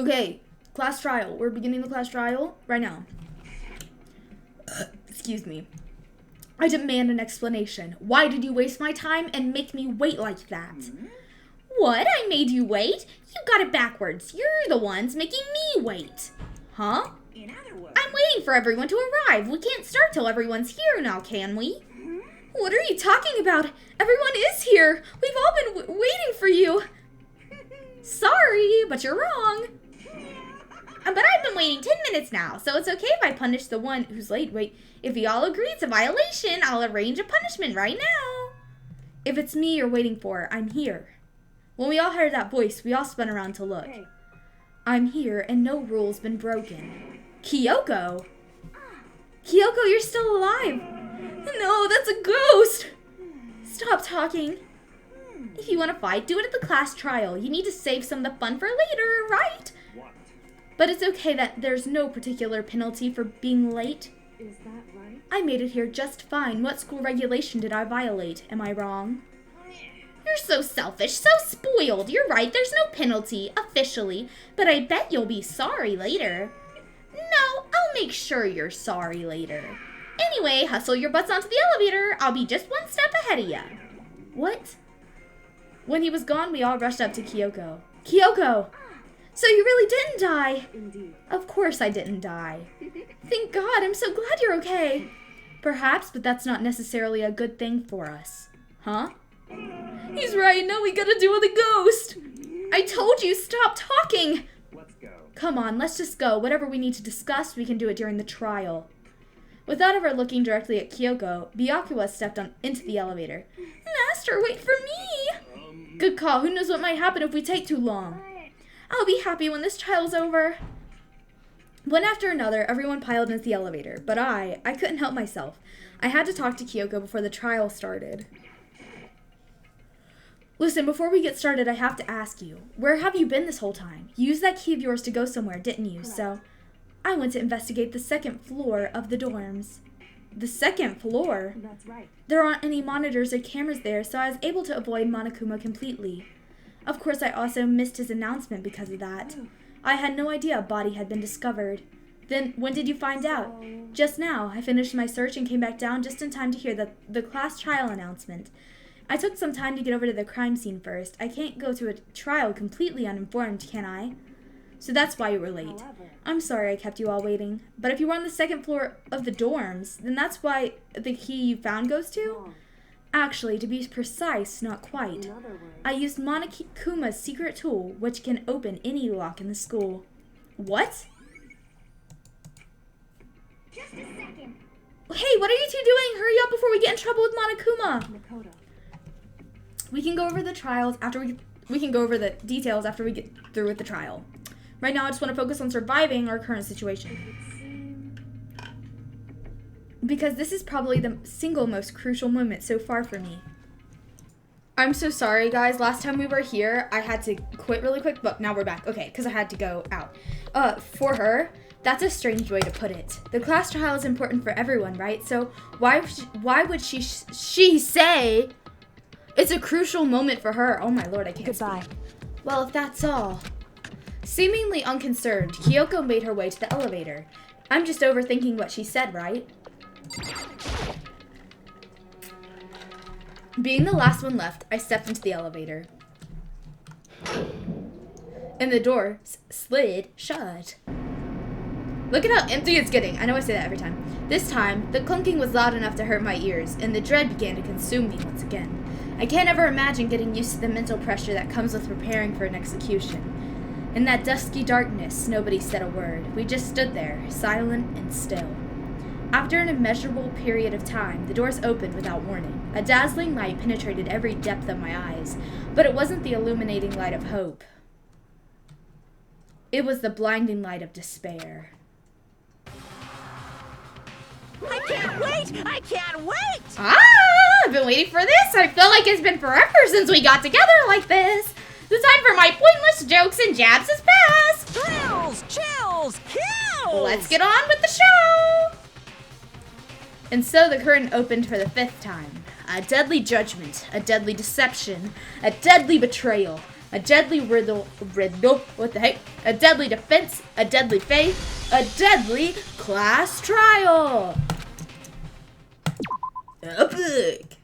Okay, class trial. We're beginning the class trial right now. Excuse me. I demand an explanation. Why did you waste my time and make me wait like that? What? I made you wait? You got it backwards. You're the ones making me wait. Huh? In other words, I'm waiting for everyone to arrive. We can't start till everyone's here now, can we? What are you talking about? Everyone is here. We've all been waiting for you. Sorry, but you're wrong. But I've been waiting 10 minutes now, so it's okay if I punish the one who's late. Wait, if we all agree it's a violation, I'll arrange a punishment right now. If it's me you're waiting for, I'm here. When we all heard that voice, we all spun around to look. Hey. I'm here and no rule's been broken. Kyoko? Kyoko, you're still alive. No, that's a ghost. Stop talking. If you want to fight, do it at the class trial. You need to save some of the fun for later, right? What? But it's okay that there's no particular penalty for being late. Is that right? I made it here just fine. What school regulation did I violate? Am I wrong? You're so selfish, so spoiled. You're right, there's no penalty, officially. But I bet you'll be sorry later. No, I'll make sure you're sorry later. Anyway, hustle your butts onto the elevator. I'll be just one step ahead of ya. What? When he was gone, we all rushed up to Kyoko. Kyoko! So you really didn't die? Indeed. Of course I didn't die. Thank God, I'm so glad you're okay. Perhaps, but that's not necessarily a good thing for us. Huh? He's right, now we gotta deal with the ghost. I told you, stop talking. Let's go. Come on, let's just go. Whatever we need to discuss, we can do it during the trial. Without ever looking directly at Kyoko, Byakuya stepped into the elevator. Master, wait for me! Good call. Who knows what might happen if we take too long? I'll be happy when this trial's over. One after another, everyone piled into the elevator, but I couldn't help myself. I had to talk to Kyoko before the trial started. Listen, before we get started, I have to ask you, where have you been this whole time? You used that key of yours to go somewhere, didn't you? Correct. So, I went to investigate the second floor of the dorms. The second floor? That's right. There aren't any monitors or cameras there, so I was able to avoid Monokuma completely. Of course, I also missed his announcement because of that. I had no idea a body had been discovered. Then, when did you find out? Just now. I finished my search and came back down just in time to hear the class trial announcement. I took some time to get over to the crime scene first. I can't go to a trial completely uninformed, can I? So that's why you were late. However, I'm sorry I kept you all waiting. But if you were on the second floor of the dorms, then that's why the key you found goes to? wrong. Actually, to be precise, not quite. In other words, I used Monokuma's secret tool, which can open any lock in the school. What? just a second. Hey, what are you two doing? Hurry up before we get in trouble with Monokuma. Makoto. We can go over the trials after we can go over the details after we get through with the trial. Right now, I just want to focus on surviving our current situation. It seemed Because this is probably the single most crucial moment so far for me. I'm so sorry, guys. Last time we were here, I had to quit really quick, but now we're back. Okay, because I had to go out. For her, that's a strange way to put it. The class trial is important for everyone, right? So why would she say it's a crucial moment for her? Oh my lord, I can't Goodbye. speak. Well, if that's all. Seemingly unconcerned, Kyoko made her way to the elevator. I'm just overthinking what she said, right? Being the last one left, I stepped into the elevator. And the door slid shut. Look at how empty it's getting. I know I say that every time. This time, the clunking was loud enough to hurt my ears, and the dread began to consume me once again. I can't ever imagine getting used to the mental pressure that comes with preparing for an execution. In that dusky darkness, nobody said a word. We just stood there, silent and still. After an immeasurable period of time, the doors opened without warning. A dazzling light penetrated every depth of my eyes, but it wasn't the illuminating light of hope. It was the blinding light of despair. I can't wait! I can't wait! I've been waiting for this. I feel like it's been forever since we got together like this. The time for my pointless jokes and jabs is past. Thrills, chills, kills! Let's get on with the show. And so the curtain opened for the 5th time. A deadly judgment, a deadly deception, a deadly betrayal. A deadly riddle, what the heck? A deadly defense, a deadly faith, a deadly class trial. Epic.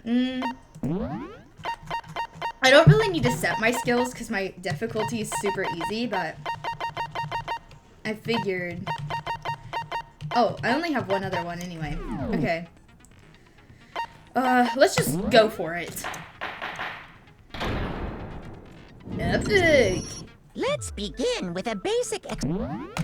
I don't really need to set my skills because my difficulty is super easy, but I figured. Oh, I only have one other one anyway. Okay. Let's just go for it. Epic. Let's begin with a basic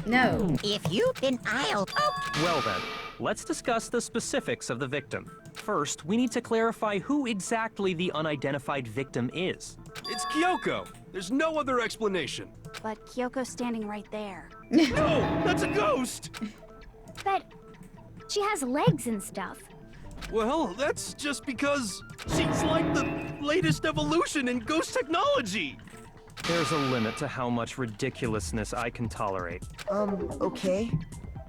No. If you've been aisled up. Well then, let's discuss the specifics of the victim. First, we need to clarify who exactly the unidentified victim is. It's Kyoko. There's no other explanation. But Kyoko's standing right there. No, that's a ghost! But she has legs and stuff. Well, that's just because she's like the latest evolution in ghost technology. There's a limit to how much ridiculousness I can tolerate. Okay.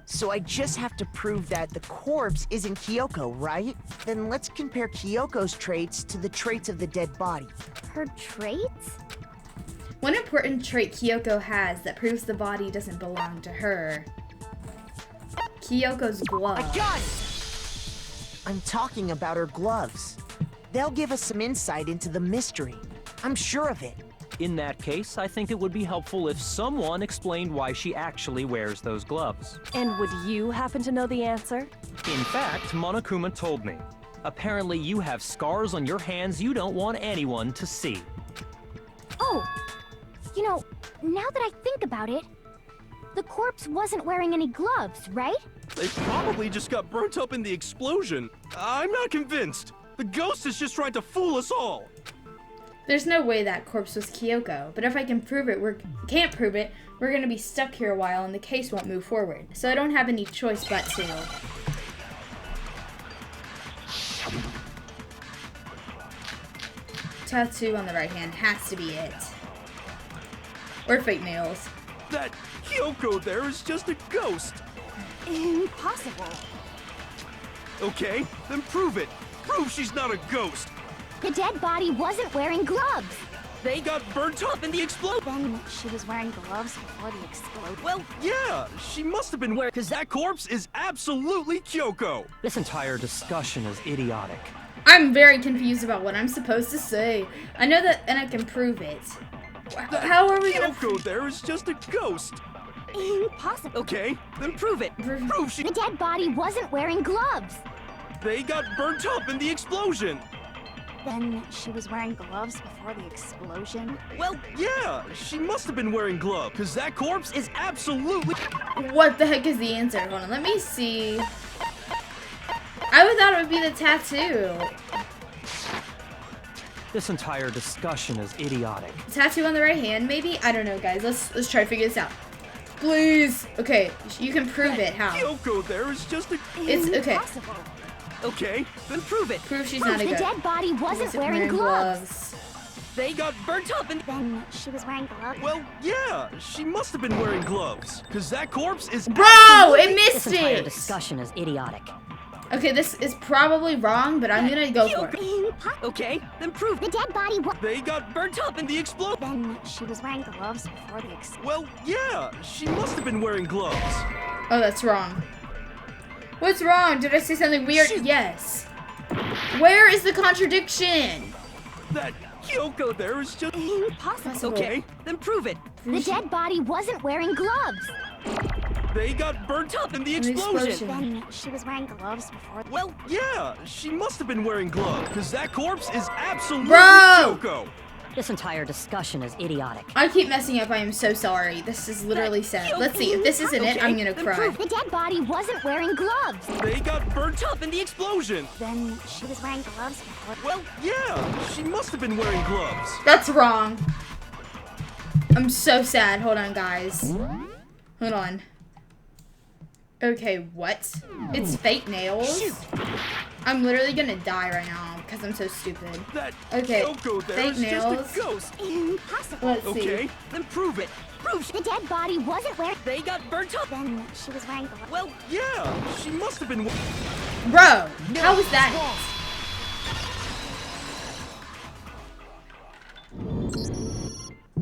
So I just have to prove that the corpse isn't Kyoko, right? Then let's compare Kyoko's traits to the traits of the dead body. Her traits? One important trait Kyoko has that proves the body doesn't belong to her. Kyoko's glove. I got it! I'm talking about her gloves. They'll give us some insight into the mystery. I'm sure of it. In that case, I think it would be helpful if someone explained why she actually wears those gloves. And would you happen to know the answer? In fact, Monokuma told me. Apparently you have scars on your hands you don't want anyone to see. Oh, you know, now that I think about it, the corpse wasn't wearing any gloves, right? They probably just got burnt up in the explosion. I'm not convinced. The ghost is just trying to fool us all. There's no way that corpse was Kyoko, but if I can prove it, can't prove it, we're gonna be stuck here a while and the case won't move forward. So I don't have any choice but to. Tattoo on the right hand has to be it. Or fake nails. That Kyoko there is just a ghost. Impossible. Okay, then prove it. Prove she's not a ghost. The dead body wasn't wearing gloves. They got burnt up in the explosion. Then she was wearing gloves before the explosion. Well, yeah, she must have been wearing, because that corpse is absolutely Kyoko. This entire discussion is idiotic. I'm very confused about what I'm supposed to say. I know that, and I can prove it. How are we gonna Kyoko there is just a ghost. Impossible. Okay, then prove it. Prove she... The dead body wasn't wearing gloves. They got burnt up in the explosion. Then she was wearing gloves before the explosion. Well, yeah, she must have been wearing gloves, because that corpse is absolutely... What the heck is the answer? Hold on, let me see. I would thought it would be the tattoo. This entire discussion is idiotic. Tattoo on the right hand, maybe? I don't know, guys. Let's try to figure this out. Please. Okay, you can prove it. How? Kyoko there is just a... It's okay. Impossible. Okay, then prove it. Prove she's not a The ghost. dead body wasn't wearing gloves. They got burnt up in... Then she was wearing gloves. Well, yeah, she must have been wearing gloves, because that corpse is... Bro, it missed This entire it. discussion is idiotic. Okay, this is probably wrong, but I'm gonna go for it. Impossible. Okay, then prove The dead body was... They got burnt up in the explosion. Then she was wearing gloves before the explosion. Well, yeah, she must have been wearing gloves. Oh, that's wrong. What's wrong? Did I say something weird? Yes. Where is the contradiction? That Kyoko there is just... Impossible. Okay, then prove it. The dead body wasn't wearing gloves. They got burnt up in the An explosion. explosion. Then she was wearing gloves before the... Well, yeah, she must have been wearing gloves, because that corpse is absolutely Bro! Kyoko. This entire discussion is idiotic. I keep messing up. I am so sorry. This is literally sad. Let's see. If this isn't it, I'm gonna cry. The dead body wasn't wearing gloves. They got burnt up in the explosion. Then she was wearing gloves before... Well, yeah, she must have been wearing gloves. That's wrong. I'm so sad. Hold on, guys. Hold on. Okay, what? It's fake nails? I'm literally gonna die right now because I'm so stupid. That Okay, Kyoko there fake is nails. just a ghost. Impossible. Let's see. Okay, then prove it. Prove The dead body wasn't wearing... they got burnt up. Then she was wearing gloves. Well, yeah, she must have been... Bro, how was that?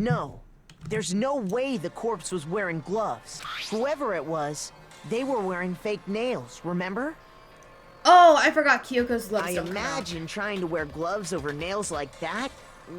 No. There's no way the corpse was wearing gloves. Whoever it was, they were wearing fake nails, remember? Oh, I forgot Kyoko's gloves. I don't come out. imagine trying to wear gloves over nails like that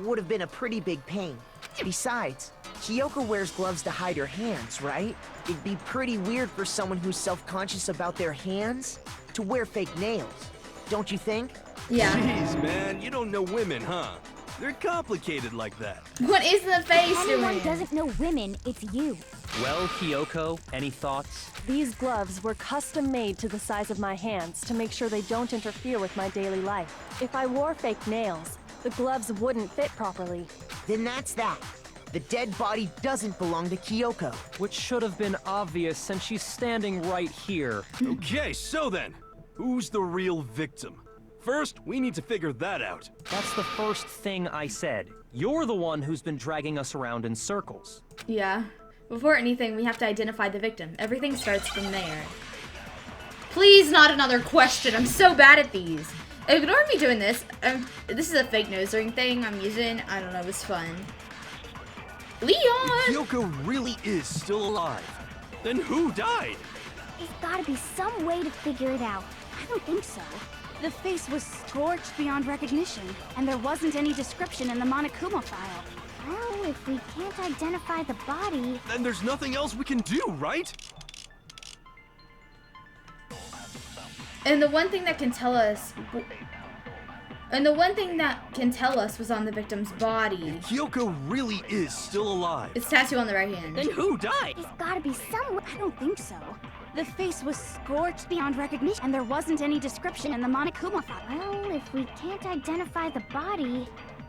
would have been a pretty big pain. Besides, Kyoko wears gloves to hide her hands, right? It'd be pretty weird for someone who's self-conscious about their hands to wear fake nails. Don't you think? Yeah. Jeez, man, you don't know women, huh? They're complicated like that. What is the face Anyone doing? doesn't know women, it's you. Well, Kyoko, any thoughts? These gloves were custom made to the size of my hands to make sure they don't interfere with my daily life. If I wore fake nails, the gloves wouldn't fit properly. Then that's that. The dead body doesn't belong to Kyoko. Which should have been obvious since she's standing right here. Okay, so then, who's the real victim? First, we need to figure that out. That's the first thing I said. You're the one who's been dragging us around in circles. Yeah. Before anything, we have to identify the victim. Everything starts from there. Please, not another question. I'm so bad at these. Ignore me doing this. This is a fake nose ring thing I'm using. I don't know. It was fun. Leon! Kyoko really is still alive. Then who died? There's gotta be some way to figure it out. I don't think so. The face was scorched beyond recognition, and there wasn't any description in the Monokuma file. Well, if we can't identify the body... Then there's nothing else we can do, right? And the one thing that can tell us... And the one thing that can tell us was on the victim's body. Kyoko really is still alive. It's tattoo on the right hand. Then who died? There's gotta be some... I don't think so. The face was scorched beyond recognition, and there wasn't any description in the Monokuma file. Well, if we can't identify the body...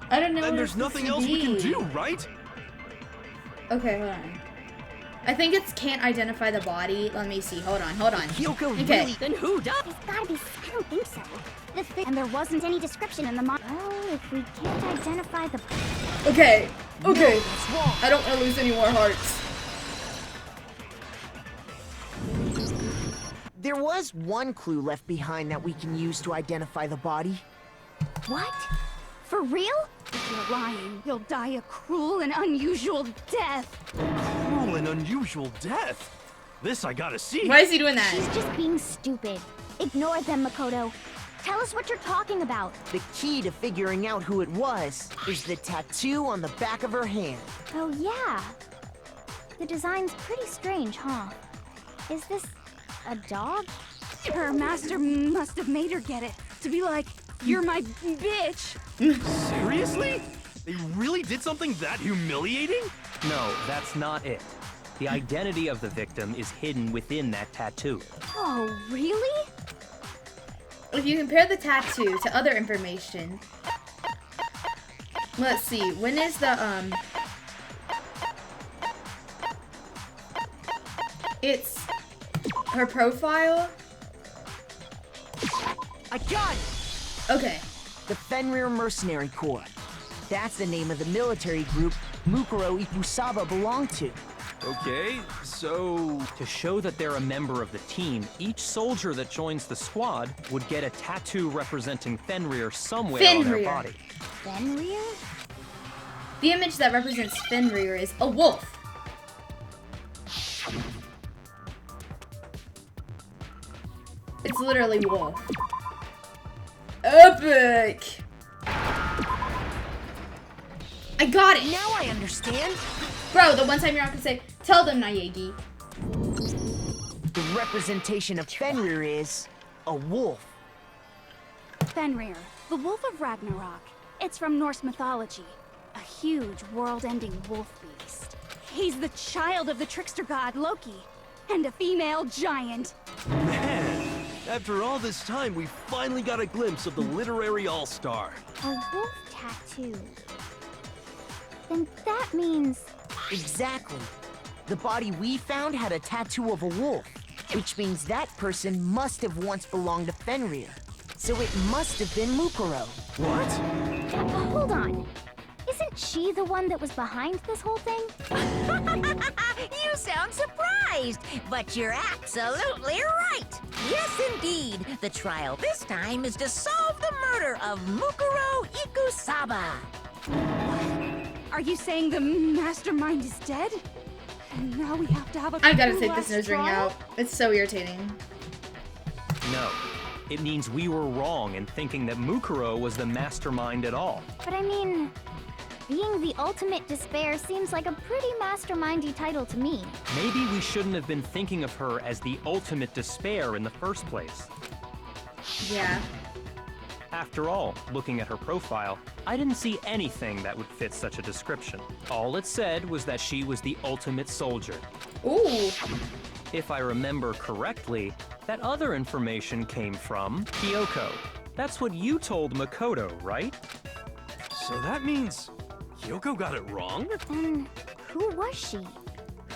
I don't know. Then what there's it's nothing supposed else to we can be. do, right? Okay, hold on. I think it's can't identify the body. Let me see. Hold on. Kyoko Okay. really... Then who died? There's gotta be... I don't think so. The face, and there wasn't any description in the Well, if we can't identify the... Okay. Okay. That's wrong. I don't want to lose any more hearts. There was one clue left behind that we can use to identify the body. What? For real? If you're lying, you'll die a cruel and unusual death. Cruel and unusual death. This I gotta see. Why is he doing that? She's just being stupid. Ignore them, Makoto. Tell us what you're talking about. The key to figuring out who it was is the tattoo on the back of her hand. Oh, yeah. The design's pretty strange, huh? Is this a dog? Her master must have made her get it. To be like, you're my bitch. Seriously? They really did something that humiliating? No, that's not it. The identity of the victim is hidden within that tattoo. Oh, really? If you compare the tattoo to other information, let's see. When is the It's her profile. I got it! Okay. The Fenrir Mercenary Corps. That's the name of the military group Mukuro Ikusaba belonged to. Okay, so... To show that they're a member of the team, each soldier that joins the squad would get a tattoo representing Fenrir somewhere on their Fenrir. body. Fenrir? The image that represents Fenrir is a wolf. It's literally wolf. Epic! I got it! Now I understand. Bro, the one time you're not gonna say, tell them, Nayegi. The representation of Fenrir is a wolf. Fenrir, the Wolf of Ragnarok. It's from Norse mythology. A huge, world-ending wolf beast. He's the child of the trickster god Loki, and a female giant. Man, after all this time, we finally got a glimpse of the literary all-star. A wolf tattoo. Then that means... Exactly. The body we found had a tattoo of a wolf, which means that person must have once belonged to Fenrir. So it must have been Mukuro. What? Hold on. Isn't she the one that was behind this whole thing? You sound surprised, but you're absolutely right. Yes, indeed. The trial this time is to solve the murder of Mukuro Ikusaba. Are you saying the mastermind is dead? And now we have to have a I gotta true take this last nose ring trial? out. It's so irritating. No. It means we were wrong in thinking that Mukuro was the mastermind at all. But I mean, being the ultimate despair seems like a pretty mastermindy title to me. Maybe we shouldn't have been thinking of her as the ultimate despair in the first place. Yeah. After all, looking at her profile, I didn't see anything that would fit such a description. All it said was that she was the ultimate soldier. Ooh. If I remember correctly, that other information came from Kyoko. That's what you told Makoto, right? So that means Kyoko got it wrong? And who was she?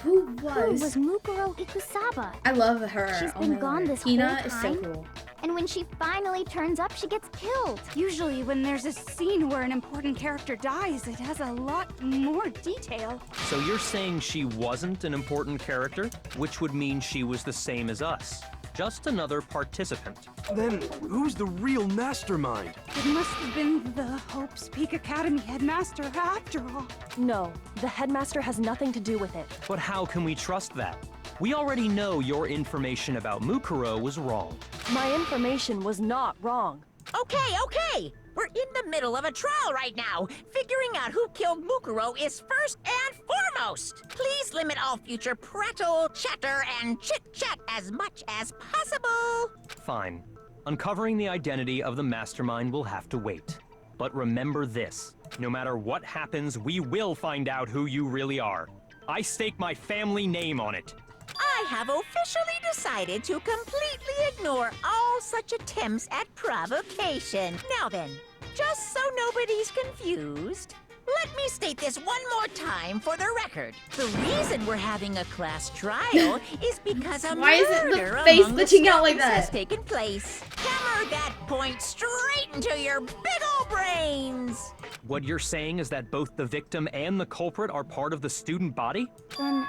Who Who was? was Mukuro Ikusaba? I love her. She's Oh been my gone Lord. this whole Hina is so time? cool. And when she finally turns up, she gets killed. Usually when there's a scene where an important character dies, it has a lot more detail. So you're saying she wasn't an important character, which would mean she was the same as us. Just another participant. Then who's the real mastermind? It must have been the Hope's Peak Academy headmaster after all. No, the headmaster has nothing to do with it. But how can we trust that? We already know your information about Mukuro was wrong. My information was not wrong. Okay. We're in the middle of a trial right now. Figuring out who killed Mukuro is first and foremost. Please limit all future prattle, chatter, and chit-chat as much as possible. Fine. Uncovering the identity of the mastermind will have to wait. But remember this. No matter what happens, we will find out who you really are. I stake my family name on it. I have officially decided to completely ignore all such attempts at provocation. Now then, just so nobody's confused, let me state this one more time for the record. The reason we're having a class trial is because a Why is it the murder face among the glitching out like students has that? taken place. Hammer that point straight into your big ol' brains. What you're saying is that both the victim and the culprit are part of the student body? Then,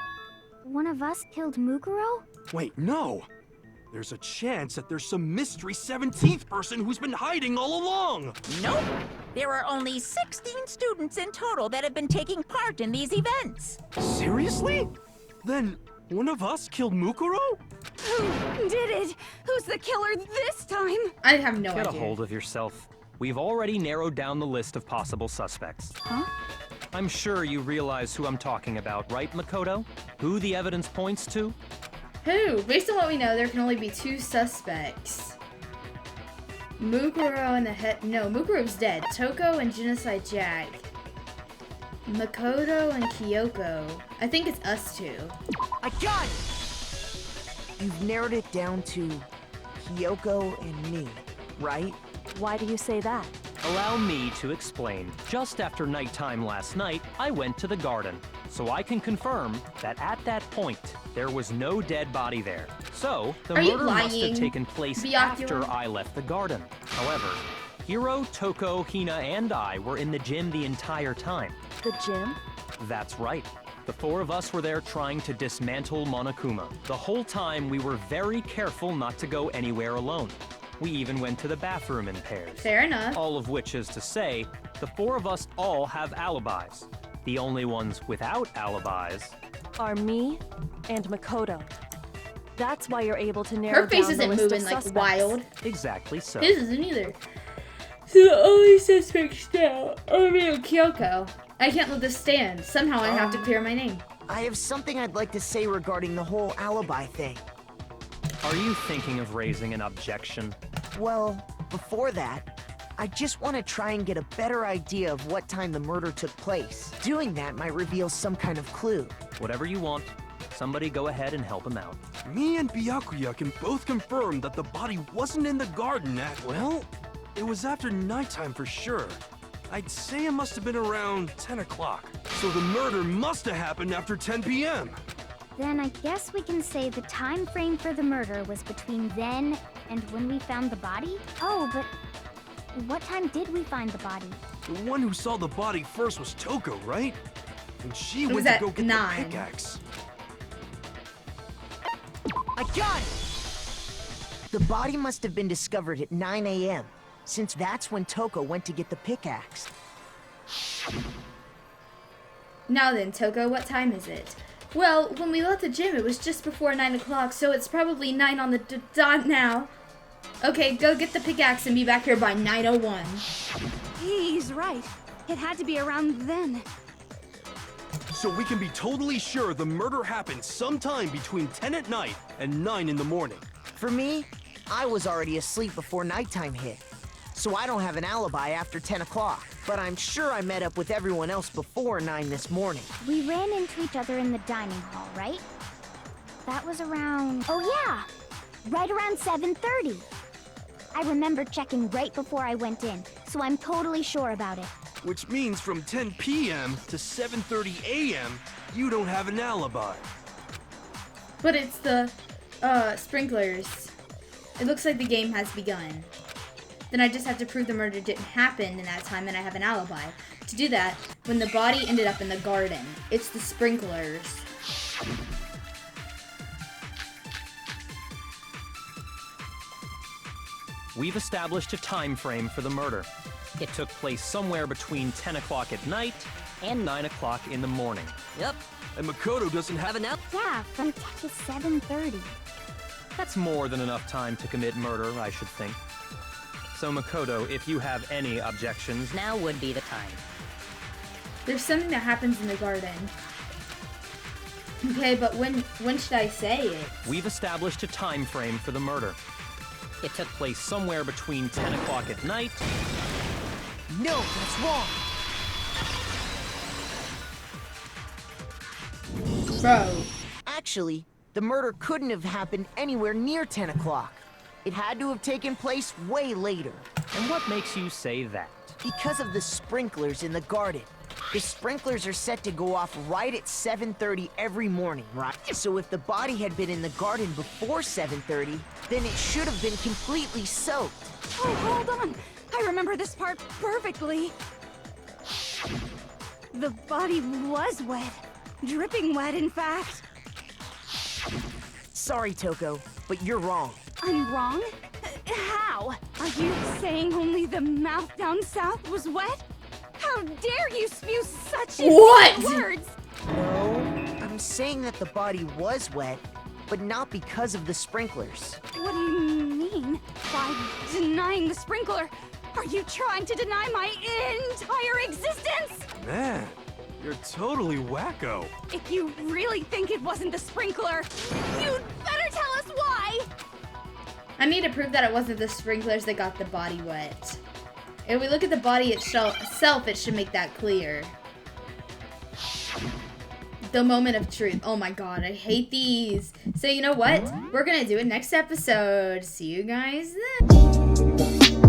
one of us killed Mukuro? Wait, no! There's a chance that there's some mystery 17th person who's been hiding all along! Nope. There are only 16 students in total that have been taking part in these events. Seriously? Then one of us killed Mukuro? Who did it? Who's the killer this time? I have no Get a idea. hold of yourself. We've already narrowed down the list of possible suspects. Huh? I'm sure you realize who I'm talking about, right, Makoto? Who the evidence points to? Who? Based on what we know, there can only be two suspects. Mukuro and the head. No, Mukuro's dead. Toko and Genocide Jack. Makoto and Kyoko. I think it's us two. I got it! You've narrowed it down to Kyoko and me, right? Why do you say that? Allow me to explain. Just after nighttime last night, I went to the garden, so I can confirm that at that point, there was no dead body there. So, the Are you murder must lying, have taken place Byakuya? after I left the garden. However, Hiro, Toko, Hina, and I were in the gym the entire time. The gym? That's right. The four of us were there trying to dismantle Monokuma. The whole time, we were very careful not to go anywhere alone. We even went to the bathroom in pairs. Fair enough. All of which is to say, the four of us all have alibis. The only ones without alibis. Are me and Makoto. That's why you're able to narrow Her face down the isn't list moving of like suspects. wild. Exactly so. His isn't either. So the only suspects now are me and Kyoko. I can't let this stand. Somehow I have to clear my name. I have something I'd like to say regarding the whole alibi thing. Are you thinking of raising an objection? Well, before that, I just want to try and get a better idea of what time the murder took place. Doing that might reveal some kind of clue. Whatever you want. Somebody go ahead and help him out. Me and Byakuya can both confirm that the body wasn't in the garden at, well, it was after nighttime for sure. I'd say it must have been around 10 o'clock. So the murder must have happened after 10 p.m. Then I guess we can say the time frame for the murder was between then and when we found the body? Oh, but what time did we find the body? The one who saw the body first was Toko, right? And she was went to at go get 9. the pickaxe. I got it! The body must have been discovered at 9 a.m., since that's when Toko went to get the pickaxe. Now then, Toko, what time is it? Well, when we left the gym, it was just before 9 o'clock, so it's probably 9 on the dot now. Okay, go get the pickaxe and be back here by 9:01. He's right. It had to be around then. So we can be totally sure the murder happened sometime between 10 at night and 9 in the morning. For me, I was already asleep before nighttime hit, so I don't have an alibi after 10 o'clock. But I'm sure I met up with everyone else before 9 this morning. We ran into each other in the dining hall, right? That was around... Oh yeah! Right around 7:30. I remember checking right before I went in, so I'm totally sure about it. Which means from 10 p.m. to 7:30 a.m., you don't have an alibi. But it's the, sprinklers. It looks like the game has begun. Then I just have to prove the murder didn't happen in that time and I have an alibi. To do that, when the body ended up in the garden, it's the sprinklers. We've established a time frame for the murder. It took place somewhere between 10 o'clock at night and 9 o'clock in the morning. Yep. And Makoto doesn't have an alibi. Yeah, from 10 to 7:30. That's more than enough time to commit murder, I should think. So Makoto, if you have any objections, Now would be the time. There's something that happens in the garden. Okay, but when should I say it? we've established a time frame for the murder. It took place somewhere between 10 o'clock at night. No, that's wrong. Bro. Actually, the murder couldn't have happened anywhere near 10 o'clock. It had to have taken place way later. And what makes you say that? Because of the sprinklers in the garden. The sprinklers are set to go off right at 7:30 every morning, right? So if the body had been in the garden before 7:30, then it should have been completely soaked. Oh, hold on. I remember this part perfectly. The body was wet. Dripping wet, in fact. Sorry, Toko, but you're wrong. I'm wrong? How? Are you saying only the mouth down south was wet? How dare you spew such What? words? No, I'm saying that the body was wet, but not because of the sprinklers. What do you mean? By denying the sprinkler, are you trying to deny my entire existence? Man, you're totally wacko. If you really think it wasn't the sprinkler, you'd better tell us why! I need to prove that it wasn't the sprinklers that got the body wet. If we look at the body itself, it should make that clear. The moment of truth. Oh my god, I hate these. So you know what? We're gonna do it next episode. See you guys then.